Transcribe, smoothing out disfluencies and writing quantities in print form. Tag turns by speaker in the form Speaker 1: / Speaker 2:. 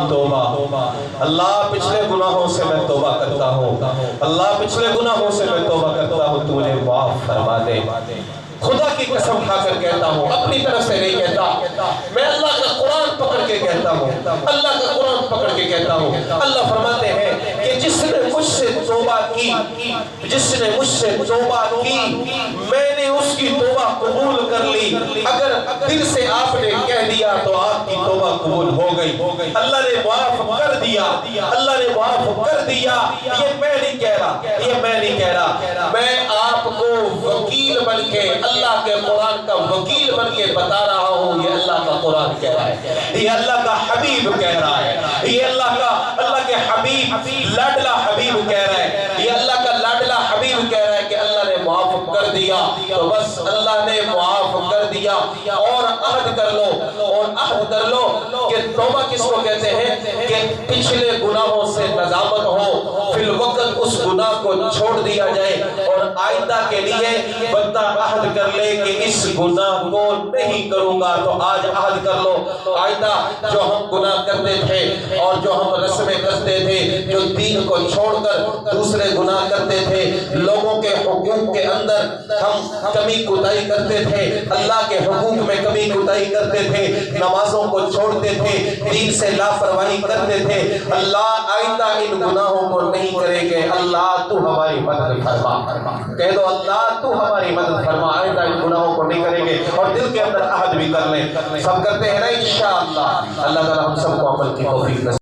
Speaker 1: توبہ۔ اللہ پچھلے گناہوں سے میں توبہ کرتا ہوں، اللہ پچھلے گناہوں سے میں توبہ کرتا ہوں، تو مجھے معاف فرما دے۔ خدا کی قسم کھا کر کہتا ہوں، اپنی طرف سے نہیں کہتا، میں اللہ کا قرآن پکڑ کے کہتا ہوں، اللہ کا قرآن پکڑ کے کہتا ہوں۔ اللہ فرماتے ہیں کہ جس نے مجھ سے توبہ کی، جس نے مجھ سے توبہ کی، میں نے اس کی توبہ قبول کر لی۔ اگر دل سے آپ نے کہہ دیا تو آپ کی توبہ قبول ہو گئی۔ اللہ نے معاف کر دیا، اللہ نے معاف کر دیا۔ یہ میں نہیں کہہ رہا، یہ میں نہیں کہہ رہا، میں آپ کو وکیل بن کے اللہ کے قرآن کا وکیل بن کے بتا رہا ہوں۔ یہ اللہ کا قرآن کہہ رہا ہے، یہ اللہ کا حبیب کہہ رہا ہے، یہ اللہ کے حبیب لاڈلا حبیب کہہ رہا ہے، یہ اللہ کا لاڈلا حبیب کہہ رہا ہے کہ اللہ نے معاف کر دیا۔ تو بس اللہ نے معاف کر دیا، اور عہد کر لو، اور عہد کر لو کہ توبہ کس کو کہتے ہیں کہ پچھلے گناہوں سے ندامت ہو، فی الوقت اس گناہ کو چھوڑ دیا جائے، اور آئندہ کے لیے بندہ عہد کر لے کہ اس گناہ کو نہیں کروں گا۔ تو آج عہد کر لو، آئندہ جو ہم گناہ کرتے تھے اور جو ہم رسمیں کرتے تھے، جو دین کو چھوڑ کر دوسرے گناہ کرتے تھے، لوگوں کے حقوق کے اندر ہم کمی کوتاہی کرتے تھے، اللہ کے حقوق میں کمی کوتاہی کرتے تھے، نمازوں کو چھوڑتے تھے، دین سے لاپرواہی کرتے تھے، اللہ آئندہ ان گناہوں کو نہیں کریں گے۔ اللہ تو ہماری مدد فرما، کہہ دو اللہ تو ہماری مدد فرما، آئندہ ان گناہوں کو نہیں کریں گے، اور دل کے اندر عہد بھی کر لیں۔ سب کرتے ہیں نا انشاءاللہ۔ اللہ تعالی ہم سب کو عمل کی توفیق نصیب